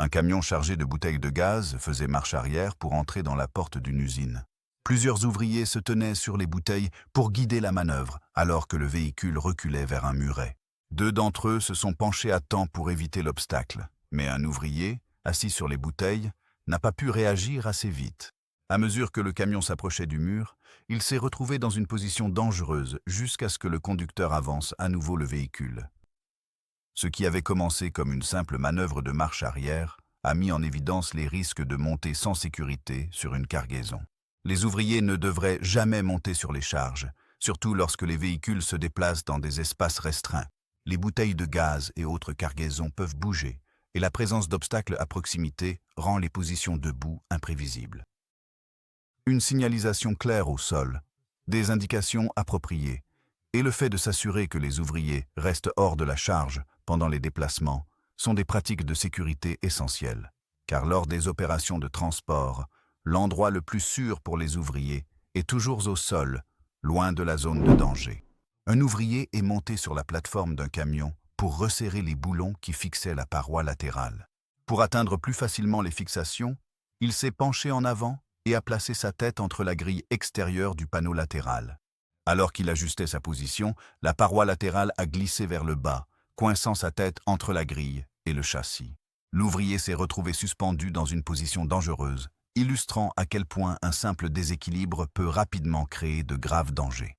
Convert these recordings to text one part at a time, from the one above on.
Un camion chargé de bouteilles de gaz faisait marche arrière pour entrer dans la porte d'une usine. Plusieurs ouvriers se tenaient sur les bouteilles pour guider la manœuvre, alors que le véhicule reculait vers un muret. Deux d'entre eux se sont penchés à temps pour éviter l'obstacle, mais un ouvrier, assis sur les bouteilles, n'a pas pu réagir assez vite. À mesure que le camion s'approchait du mur, il s'est retrouvé dans une position dangereuse jusqu'à ce que le conducteur avance à nouveau le véhicule. Ce qui avait commencé comme une simple manœuvre de marche arrière a mis en évidence les risques de monter sans sécurité sur une cargaison. Les ouvriers ne devraient jamais monter sur les charges, surtout lorsque les véhicules se déplacent dans des espaces restreints. Les bouteilles de gaz et autres cargaisons peuvent bouger, et la présence d'obstacles à proximité rend les positions debout imprévisibles. Une signalisation claire au sol, des indications appropriées, et le fait de s'assurer que les ouvriers restent hors de la charge pendant les déplacements sont des pratiques de sécurité essentielles, car lors des opérations de transport, l'endroit le plus sûr pour les ouvriers est toujours au sol, loin de la zone de danger. Un ouvrier est monté sur la plateforme d'un camion pour resserrer les boulons qui fixaient la paroi latérale. Pour atteindre plus facilement les fixations, il s'est penché en avant et a placé sa tête entre la grille extérieure du panneau latéral. Alors qu'il ajustait sa position, la paroi latérale a glissé vers le bas, coinçant sa tête entre la grille et le châssis. L'ouvrier s'est retrouvé suspendu dans une position dangereuse, illustrant à quel point un simple déséquilibre peut rapidement créer de graves dangers.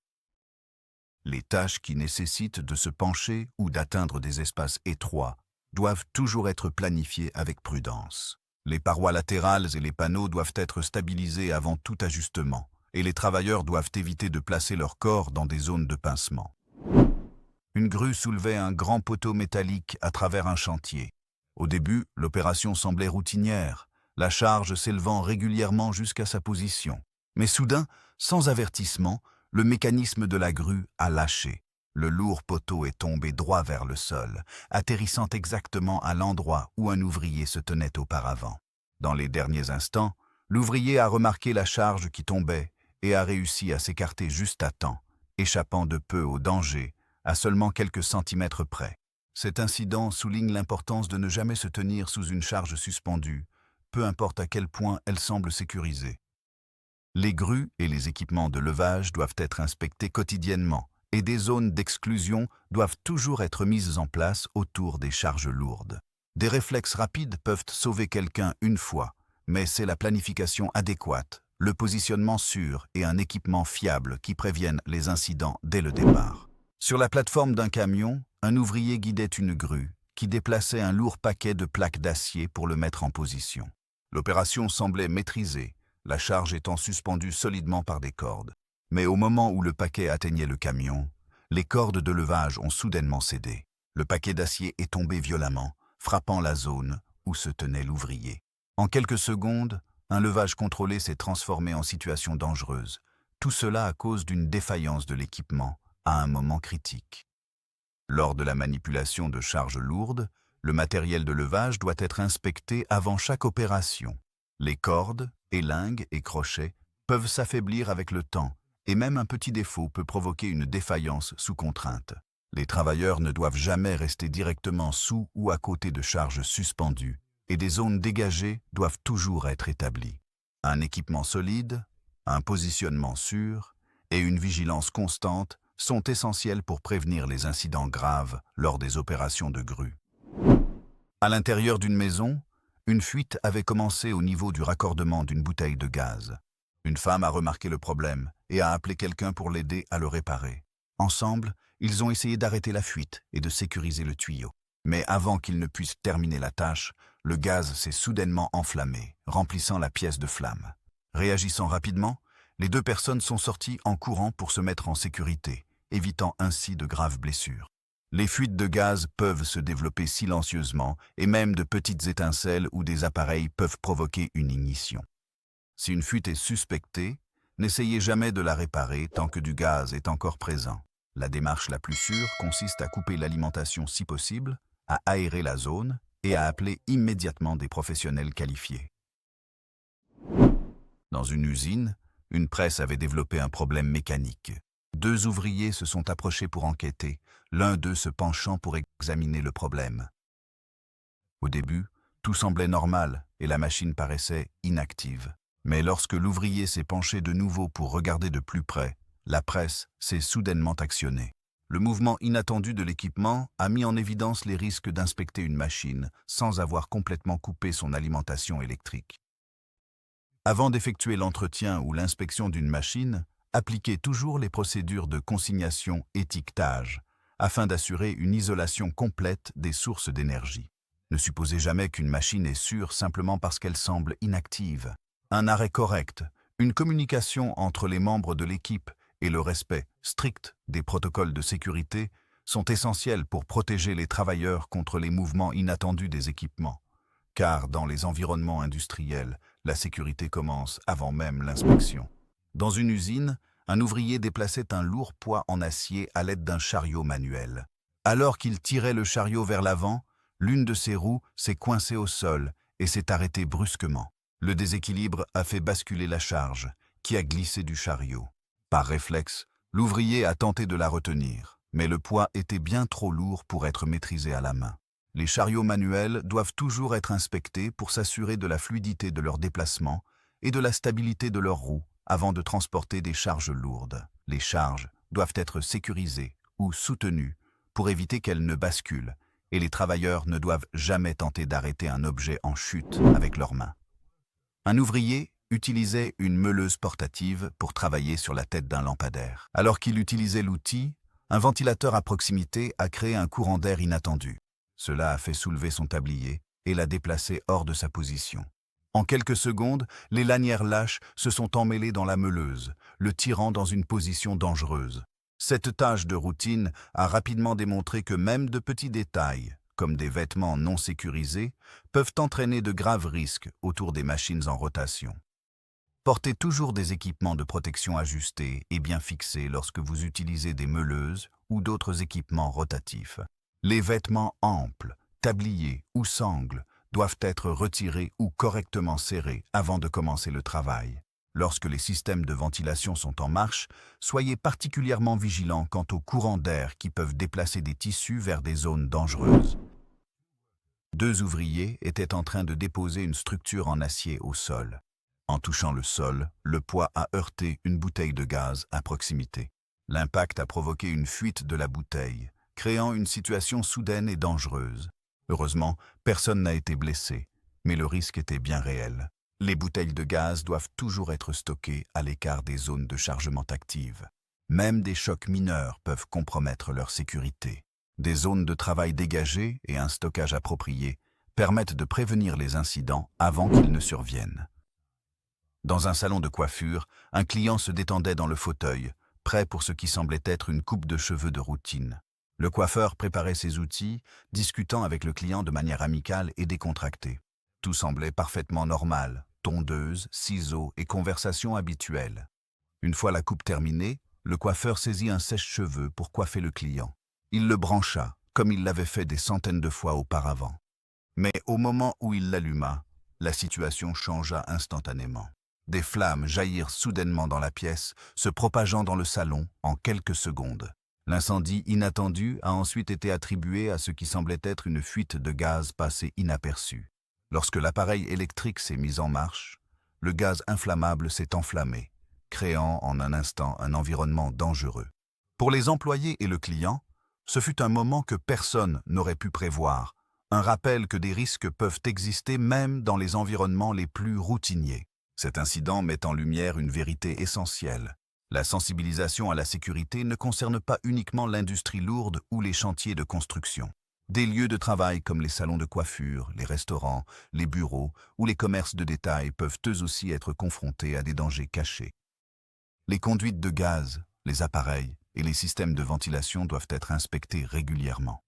Les tâches qui nécessitent de se pencher ou d'atteindre des espaces étroits doivent toujours être planifiées avec prudence. Les parois latérales et les panneaux doivent être stabilisés avant tout ajustement, et les travailleurs doivent éviter de placer leur corps dans des zones de pincement. Une grue soulevait un grand poteau métallique à travers un chantier. Au début, l'opération semblait routinière, la charge s'élevant régulièrement jusqu'à sa position. Mais soudain, sans avertissement, le mécanisme de la grue a lâché. Le lourd poteau est tombé droit vers le sol, atterrissant exactement à l'endroit où un ouvrier se tenait auparavant. Dans les derniers instants, l'ouvrier a remarqué la charge qui tombait et a réussi à s'écarter juste à temps, échappant de peu au danger, à seulement quelques centimètres près. Cet incident souligne l'importance de ne jamais se tenir sous une charge suspendue, peu importe à quel point elle semble sécurisée. Les grues et les équipements de levage doivent être inspectés quotidiennement, et des zones d'exclusion doivent toujours être mises en place autour des charges lourdes. Des réflexes rapides peuvent sauver quelqu'un une fois, mais c'est la planification adéquate, le positionnement sûr et un équipement fiable qui préviennent les incidents dès le départ. Sur la plateforme d'un camion, un ouvrier guidait une grue qui déplaçait un lourd paquet de plaques d'acier pour le mettre en position. L'opération semblait maîtrisée, la charge étant suspendue solidement par des cordes. Mais au moment où le paquet atteignait le camion, les cordes de levage ont soudainement cédé. Le paquet d'acier est tombé violemment, frappant la zone où se tenait l'ouvrier. En quelques secondes, un levage contrôlé s'est transformé en situation dangereuse. Tout cela à cause d'une défaillance de l'équipement à un moment critique. Lors de la manipulation de charges lourdes, le matériel de levage doit être inspecté avant chaque opération. Les cordes, élingues et crochets peuvent s'affaiblir avec le temps, et même un petit défaut peut provoquer une défaillance sous contrainte. Les travailleurs ne doivent jamais rester directement sous ou à côté de charges suspendues, et des zones dégagées doivent toujours être établies. Un équipement solide, un positionnement sûr et une vigilance constante sont essentiels pour prévenir les incidents graves lors des opérations de grue. À l'intérieur d'une maison, une fuite avait commencé au niveau du raccordement d'une bouteille de gaz. Une femme a remarqué le problème et a appelé quelqu'un pour l'aider à le réparer. Ensemble, ils ont essayé d'arrêter la fuite et de sécuriser le tuyau. Mais avant qu'ils ne puissent terminer la tâche, le gaz s'est soudainement enflammé, remplissant la pièce de flammes. Réagissant rapidement, les deux personnes sont sorties en courant pour se mettre en sécurité, évitant ainsi de graves blessures. Les fuites de gaz peuvent se développer silencieusement et même de petites étincelles ou des appareils peuvent provoquer une ignition. Si une fuite est suspectée, n'essayez jamais de la réparer tant que du gaz est encore présent. La démarche la plus sûre consiste à couper l'alimentation si possible, à aérer la zone et à appeler immédiatement des professionnels qualifiés. Dans une usine, une presse avait développé un problème mécanique. Deux ouvriers se sont approchés pour enquêter, l'un d'eux se penchant pour examiner le problème. Au début, Tout semblait normal et la machine paraissait inactive. Mais lorsque l'ouvrier s'est penché de nouveau pour regarder de plus près, la presse s'est soudainement actionnée. Le mouvement inattendu de l'équipement a mis en évidence les risques d'inspecter une machine sans avoir complètement coupé son alimentation électrique. Avant d'effectuer l'entretien ou l'inspection d'une machine, appliquez toujours les procédures de consignation-étiquetage afin d'assurer une isolation complète des sources d'énergie. Ne supposez jamais qu'une machine est sûre simplement parce qu'elle semble inactive. Un arrêt correct, une communication entre les membres de l'équipe et le respect strict des protocoles de sécurité sont essentiels pour protéger les travailleurs contre les mouvements inattendus des équipements. Car dans les environnements industriels, la sécurité commence avant même l'inspection. Dans une usine, un ouvrier déplaçait un lourd poids en acier à l'aide d'un chariot manuel. Alors qu'il tirait le chariot vers l'avant, l'une de ses roues s'est coincée au sol et s'est arrêtée brusquement. Le déséquilibre a fait basculer la charge, qui a glissé du chariot. Par réflexe, l'ouvrier a tenté de la retenir, mais le poids était bien trop lourd pour être maîtrisé à la main. Les chariots manuels doivent toujours être inspectés pour s'assurer de la fluidité de leur déplacement et de la stabilité de leurs roues avant de transporter des charges lourdes. Les charges doivent être sécurisées ou soutenues pour éviter qu'elles ne basculent, et les travailleurs ne doivent jamais tenter d'arrêter un objet en chute avec leurs mains. Un ouvrier utilisait une meuleuse portative pour travailler sur la tête d'un lampadaire. Alors qu'il utilisait l'outil, un ventilateur à proximité a créé un courant d'air inattendu. Cela a fait soulever son tablier et l'a déplacé hors de sa position. En quelques secondes, les lanières lâches se sont emmêlées dans la meuleuse, le tirant dans une position dangereuse. Cette tâche de routine a rapidement démontré que même de petits détails, comme des vêtements non sécurisés, peuvent entraîner de graves risques autour des machines en rotation. Portez toujours des équipements de protection ajustés et bien fixés lorsque vous utilisez des meuleuses ou d'autres équipements rotatifs. Les vêtements amples, tabliers ou sangles doivent être retirés ou correctement serrés avant de commencer le travail. Lorsque les systèmes de ventilation sont en marche, soyez particulièrement vigilants quant aux courants d'air qui peuvent déplacer des tissus vers des zones dangereuses. Deux ouvriers étaient en train de déposer une structure en acier au sol. En touchant le sol, le poids a heurté une bouteille de gaz à proximité. L'impact a provoqué une fuite de la bouteille, créant une situation soudaine et dangereuse. Heureusement, personne n'a été blessé, mais le risque était bien réel. Les bouteilles de gaz doivent toujours être stockées à l'écart des zones de chargement actives. Même des chocs mineurs peuvent compromettre leur sécurité. Des zones de travail dégagées et un stockage approprié permettent de prévenir les incidents avant qu'ils ne surviennent. Dans un salon de coiffure, un client se détendait dans le fauteuil, prêt pour ce qui semblait être une coupe de cheveux de routine. Le coiffeur préparait ses outils, discutant avec le client de manière amicale et décontractée. Tout semblait parfaitement normal, tondeuse, ciseaux et conversation habituelle. Une fois la coupe terminée, le coiffeur saisit un sèche-cheveux pour coiffer le client. Il le brancha, comme il l'avait fait des centaines de fois auparavant. Mais au moment où il l'alluma, la situation changea instantanément. Des flammes jaillirent soudainement dans la pièce, se propageant dans le salon en quelques secondes. L'incendie inattendu a ensuite été attribué à ce qui semblait être une fuite de gaz passée inaperçue. Lorsque l'appareil électrique s'est mis en marche, le gaz inflammable s'est enflammé, créant en un instant un environnement dangereux. Pour les employés et le client, ce fut un moment que personne n'aurait pu prévoir, un rappel que des risques peuvent exister même dans les environnements les plus routiniers. Cet incident met en lumière une vérité essentielle. La sensibilisation à la sécurité ne concerne pas uniquement l'industrie lourde ou les chantiers de construction. Des lieux de travail comme les salons de coiffure, les restaurants, les bureaux ou les commerces de détail peuvent eux aussi être confrontés à des dangers cachés. Les conduites de gaz, les appareils et les systèmes de ventilation doivent être inspectés régulièrement.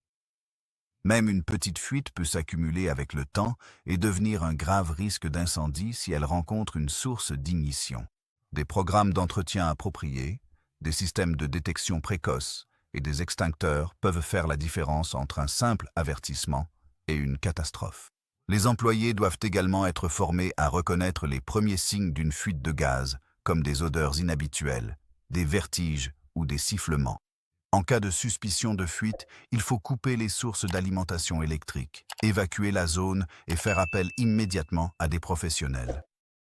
Même une petite fuite peut s'accumuler avec le temps et devenir un grave risque d'incendie si elle rencontre une source d'ignition. Des programmes d'entretien appropriés, des systèmes de détection précoce et des extincteurs peuvent faire la différence entre un simple avertissement et une catastrophe. Les employés doivent également être formés à reconnaître les premiers signes d'une fuite de gaz, comme des odeurs inhabituelles, des vertiges ou des sifflements. En cas de suspicion de fuite, il faut couper les sources d'alimentation électrique, Évacuer la zone et faire appel immédiatement à des professionnels.